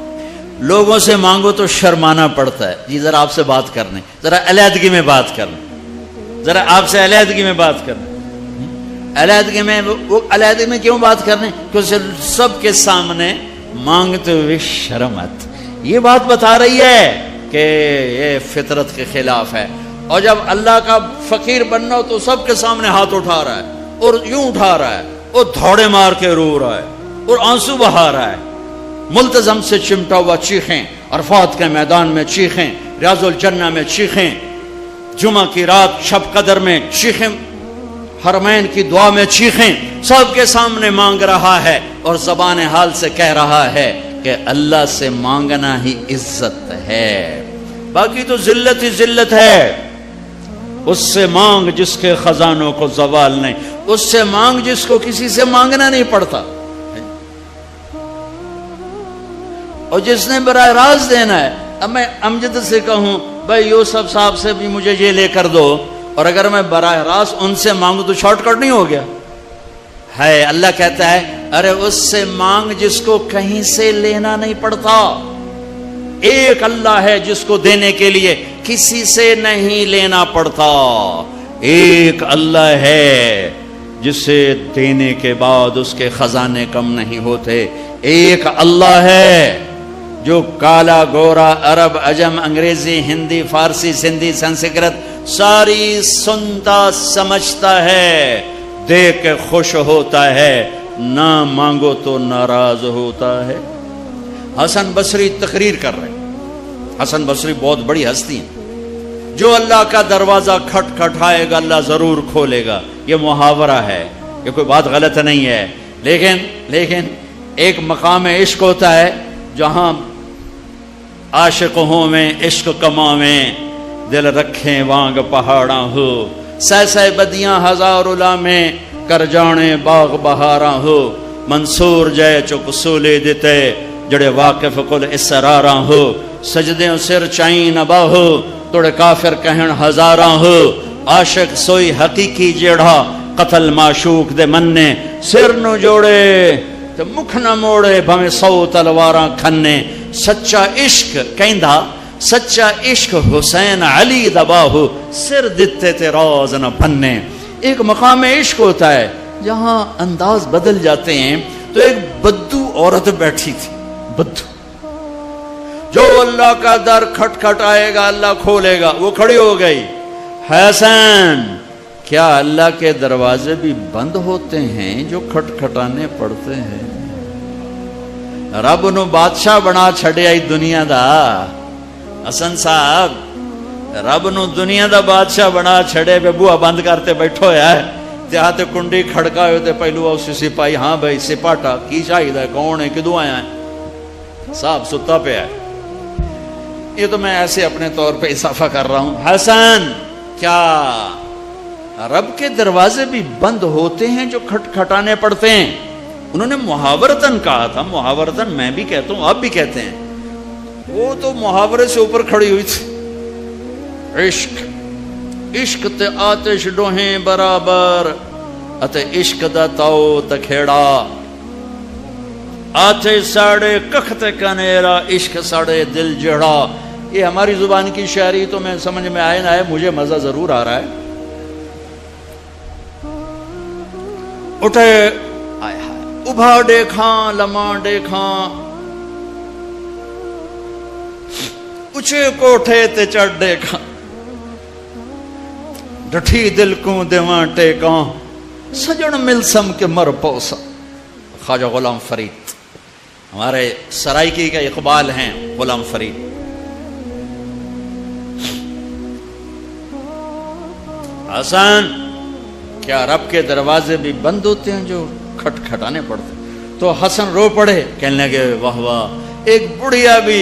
لوگوں سے مانگو تو شرمانا پڑتا ہے، جی ذرا آپ سے بات کرنے، ذرا علیحدگی میں بات کرنے، ذرا آپ سے علیحدگی میں بات کرنے۔ علیحدگی میں وہ علیحدگی میں کیوں بات کرنے؟ کیونکہ سب کے سامنے مانگتے ہوئے شرم آتی۔ یہ بات بتا رہی ہے کہ یہ فطرت کے خلاف ہے، اور جب اللہ کا فقیر بننا ہو تو سب کے سامنے ہاتھ اٹھا رہا ہے، اور یوں اٹھا رہا ہے، اور دھوڑے مار کے رو رہا ہے، اور آنسو بہا رہا ہے، ملتزم سے چمٹا ہوا چیخیں، عرفات کے میدان میں چیخیں، ریاض الجنہ میں چیخیں، جمعہ کی رات شب قدر میں چیخیں، حرمین کی دعا میں چیخیں، سب کے سامنے مانگ رہا ہے، اور زبان حال سے کہہ رہا ہے کہ اللہ سے مانگنا ہی عزت ہے، باقی تو ذلت ہی ذلت ہے۔ اس سے مانگ جس کے خزانوں کو زوال نہیں، اس سے مانگ جس کو کسی سے مانگنا نہیں پڑتا، اور جس نے براہ راست دینا ہے۔ اب میں امجد سے کہوں بھائی یوسف صاحب سے بھی مجھے یہ لے کر دو، اور اگر میں براہ راست ان سے مانگوں تو شارٹ کٹ نہیں ہو گیا ہے؟ اللہ کہتا ہے ارے اس سے مانگ جس کو کہیں سے لینا نہیں پڑتا۔ ایک اللہ ہے جس کو دینے کے لیے کسی سے نہیں لینا پڑتا، ایک اللہ ہے جسے دینے کے بعد اس کے خزانے کم نہیں ہوتے، ایک اللہ ہے جو کالا گورا عرب عجم انگریزی ہندی فارسی سندھی سنسکرت ساری سنتا سمجھتا ہے، دیکھ کے خوش ہوتا ہے، نہ مانگو تو ناراض ہوتا ہے۔ حسن بصری تقریر کر رہے ہیں، حسن بصری بہت بڑی ہستی ہیں، جو اللہ کا دروازہ کھٹکھٹائے گا اللہ ضرور کھولے گا، یہ محاورہ ہے، یہ کوئی بات غلط نہیں ہے، لیکن ایک مقام عشق ہوتا ہے جہاں عاشق ہوں میں عشق کماویں، دل رکھیں وانگ پہاڑاں ہو، سہ بدیاں ہزار میں کر جانے باغ بہاراں ہو، منصور جے چک سولے دیتے جڑے واقف کل اسراراں ہو، سجدے سر چائیں نبا ہو توڑے کافر کہن ہزاراں ہو، عاشق سوئی حقیقی جیڑا قتل معشوق دے مننے سر نو جوڑے تے مکھ نہ موڑے بھویں 100 تلواراں کھنے سچا عشق کہندا سچا عشق حسین علی دباہو سر دتے تے راز نہ بننے. ایک مقام عشق ہوتا ہے جہاں انداز بدل جاتے ہیں. تو ایک بدو عورت بیٹھی تھی, بدو جو اللہ کا در کھٹ کھٹ آئے گا اللہ کھولے گا, وہ کھڑی ہو گئی. حسین کیا اللہ کے دروازے بھی بند ہوتے ہیں جو کھٹ کھٹانے پڑتے ہیں؟ رب نو بادشاہ بنا چھڑیا دنیا دا. حسن صاحب رب نو دنیا دا بادشاہ بنا چھڑے پہ بوہا بند کرتے بیٹھو ہے تے کنڈی کھڑکا ہوتے پہلو اسی سپاہی ہاں بھائی سپاٹا کی شاہد ہے کون ہے کدوں آیا ہے صاحب ستا پہ ہے. یہ تو میں ایسے اپنے طور پہ اضافہ کر رہا ہوں. حسن کیا رب کے دروازے بھی بند ہوتے ہیں جو کھٹ کھٹانے پڑتے ہیں؟ انہوں نے محاورتن کہا تھا, محاورتن میں بھی کہتا ہوں آپ بھی کہتے ہیں, وہ تو محاورے سے اوپر کھڑی ہوئی تھی. عشق عشق تے آتش ڈوہیں برابر اتے عشق دا تاؤ تکھیڑا آتے ساڑے کخت کنیرا عشق ساڑے دل جڑا. یہ ہماری زبان کی شاعری تو میں سمجھ میں آئے نہ آئے مجھے مزہ ضرور آ رہا ہے. اٹھے ابھا دیکھاں لمحہ دیکھاں اچھے کوٹھے تے چڑھ دیکھاں ڈٹھی دل کو دیواں ٹیکاں سجن ملسم کے مر پوسا. خواجہ غلام فرید ہمارے سرائکی کا اقبال ہیں. غلام فرید حسن کیا رب کے دروازے بھی بند ہوتے ہیں جو کھٹ کھٹانے پڑتے؟ تو حسن رو پڑے, کہنے لگے واہ واہ ایک بڑھیا بھی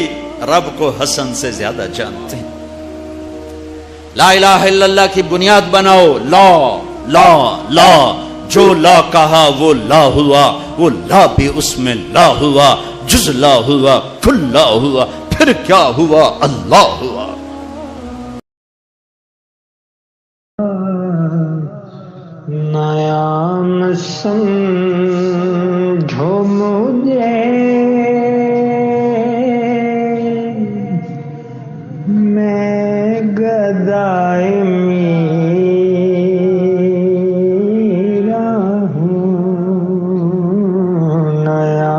رب کو حسن سے زیادہ جانتے ہیں. لا الہ الا اللہ کی بنیاد بناؤ. لا لا لا جو لا کہا وہ لا ہوا, وہ لا بھی اس میں لا ہوا, جز لا ہوا کل لا ہوا, پھر کیا ہوا اللہ ہوا. نیا سمجھو مجھے میں گدائے میرا ہوں. نیا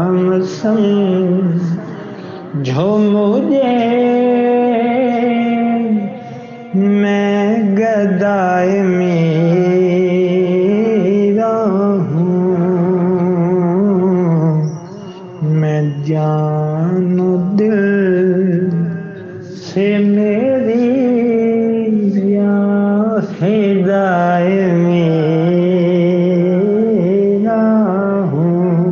سمجھو مجھے میں گدائے جان دل سے میری یا فدائے میرا ہوں.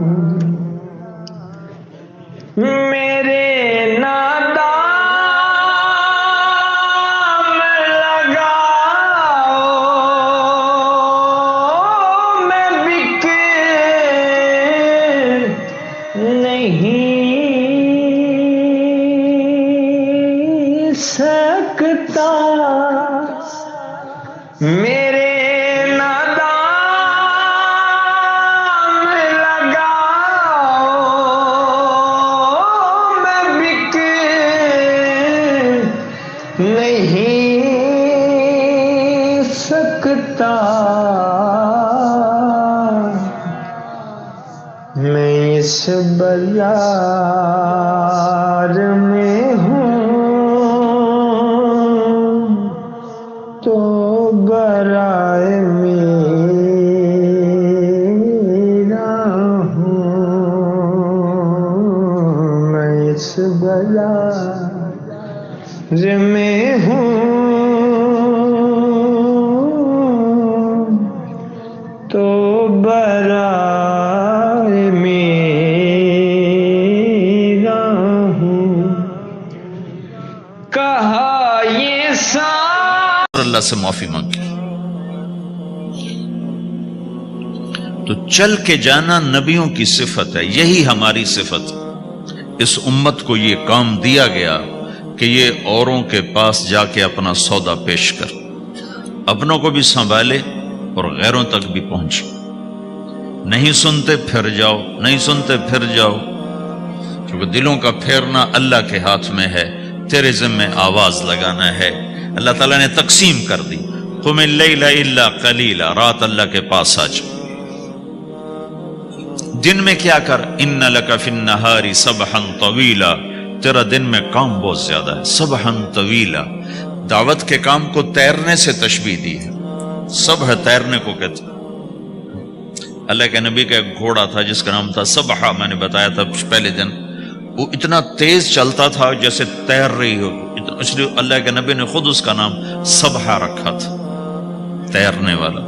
میرے نادام لگاؤ میں بک نہیں سکتا. میرے نادام لگاؤ میں بک نہیں سکتا. میں اس بازار میں ہوں تو برائے میرا ہوں. میں اس بازار میں ہوں تو برائے میرا ہوں. کہا یہ اللہ سے معافی مانگی تو چل کے جانا نبیوں کی صفت ہے. یہی ہماری صفت. اس امت کو یہ کام دیا گیا کہ یہ اوروں کے پاس جا کے اپنا سودا پیش کر. اپنوں کو بھی سنبھالے اور غیروں تک بھی پہنچے. نہیں سنتے پھر جاؤ، نہیں سنتے پھر جاؤ، کیونکہ دلوں کا پھیرنا اللہ کے ہاتھ میں ہے. تیرے ذمہ آواز لگانا ہے. اللہ تعالیٰ نے تقسیم کر دی. قم اللیل الا قلیلا، رات اللہ کے پاس آ جا. دن میں کیا کر، ان لک فی النہار سبحا طویلا، تیرا دن میں کام بہت زیادہ ہے. سبحا طویلا، دعوت کے کام کو تیرنے سے تشبیہ دی ہے. سبح تیرنے کو کہتے. اللہ کے نبی کا ایک گھوڑا تھا جس کا نام تھا سبحہ، میں نے بتایا تھا پہلے دن. وہ اتنا تیز چلتا تھا جیسے تیر رہی ہو، اس لیے اللہ کے نبی نے خود اس کا نام سبحہ رکھا تھا، تیرنے والا.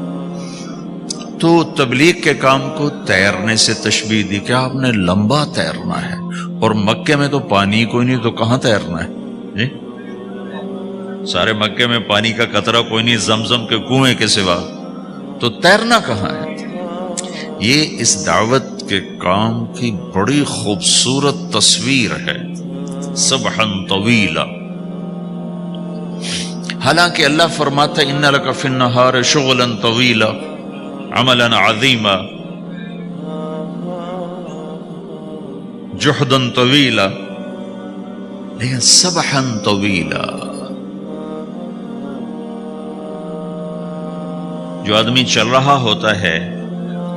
تو تبلیغ کے کام کو تیرنے سے تشبیہ دی کہ آپ نے لمبا تیرنا ہے. اور مکے میں تو پانی کوئی نہیں، تو کہاں تیرنا ہے جی؟ سارے مکے میں پانی کا قطرہ کوئی نہیں زمزم کے کنویں کے سوا، تو تیرنا کہاں ہے؟ یہ اس دعوت کے کام کی بڑی خوبصورت تصویر ہے. سبحا طویلا. حالانکہ اللہ فرماتا ہے ان لک فی النہار شغلا طویلا عملا عظیما جہدا طویلا، لیکن سبحا طویلا. جو آدمی چل رہا ہوتا ہے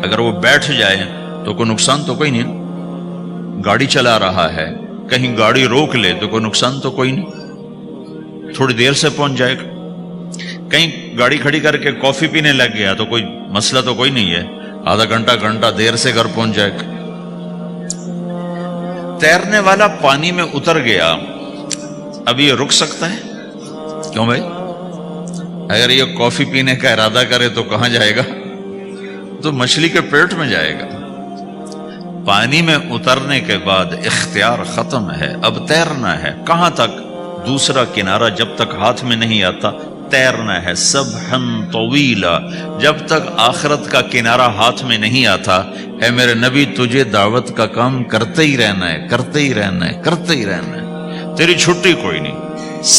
اگر وہ بیٹھ جائے تو کوئی نقصان تو کوئی نہیں. گاڑی چلا رہا ہے، کہیں گاڑی روک لے تو کوئی نقصان تو کوئی نہیں، تھوڑی دیر سے پہنچ جائے گا. کہیں گاڑی کھڑی کر کے کافی پینے لگ گیا تو کوئی مسئلہ تو کوئی نہیں ہے، آدھا گھنٹہ دیر سے گھر پہنچ جائے گا. تیرنے والا پانی میں اتر گیا، اب یہ رک سکتا ہے؟ کیوں بھائی؟ اگر یہ کافی پینے کا ارادہ کرے تو کہاں جائے گا؟ تو مچھلی کے پیٹ میں جائے گا. پانی میں اترنے کے بعد اختیار ختم ہے، اب تیرنا ہے. کہاں تک؟ دوسرا کنارہ جب تک ہاتھ میں نہیں آتا تیرنا ہے. سبحا طویلا، جب تک آخرت کا کنارہ ہاتھ میں نہیں آتا اے میرے نبی تجھے دعوت کا کام کرتے ہی رہنا ہے، کرتے ہی رہنا ہے، کرتے ہی رہنا ہے، تیری چھٹی کوئی نہیں.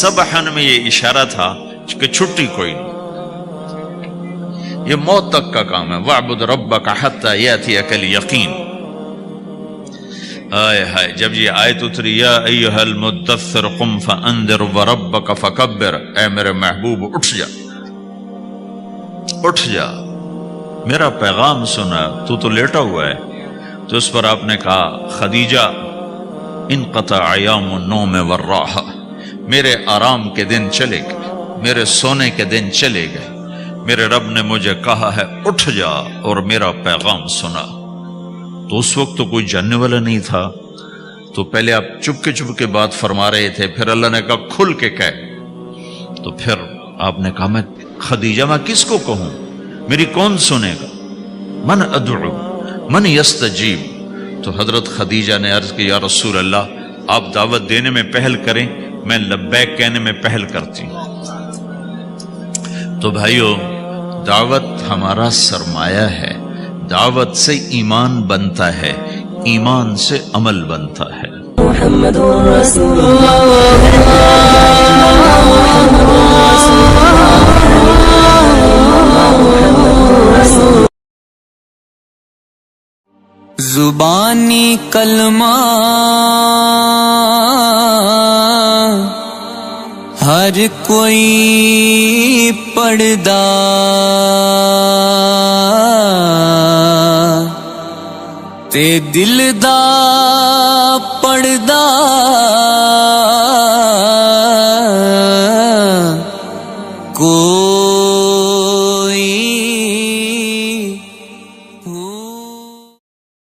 سبحا میں یہ اشارہ تھا کہ چھٹی کوئی نہیں، یہ موت تک کا کام ہے. وَاعْبُدْ رَبَّكَ حَتَّى يَأْتِيَكَ الْيَقِينُ. آئے ہائے، جب یہ آیت اتری یا ایھا المدثر قم فانذر وربک فکبر، اے میرے محبوب اٹھ جا، اٹھ جا، میرا پیغام سنا. تو لیٹا ہوا ہے. تو اس پر آپ نے کہا خدیجہ انقطع ایام النوم والراحہ، میرے آرام کے دن چلے گئے، میرے سونے کے دن چلے گئے. میرے رب نے مجھے کہا ہے اٹھ جا اور میرا پیغام سنا. تو اس وقت تو کوئی جاننے والا نہیں تھا، تو پہلے آپ چپ کے بات فرما رہے تھے، پھر اللہ نے کہا کھل کے کہہ. تو پھر آپ نے کہا میں خدیجہ میں کس کو کہوں، میری کون سنے گا؟ من ادعو من یستجیب. تو حضرت خدیجہ نے عرض کی یا رسول اللہ آپ دعوت دینے میں پہل کریں، میں لبیک کہنے میں پہل کرتی ہوں. تو بھائیو دعوت ہمارا سرمایہ ہے. دعوت سے ایمان بنتا ہے، ایمان سے عمل بنتا ہے. محمد رسول اللہ. زبانی کلمہ ہر کوئی پڑھدا، تے دل دا پڑھدا کو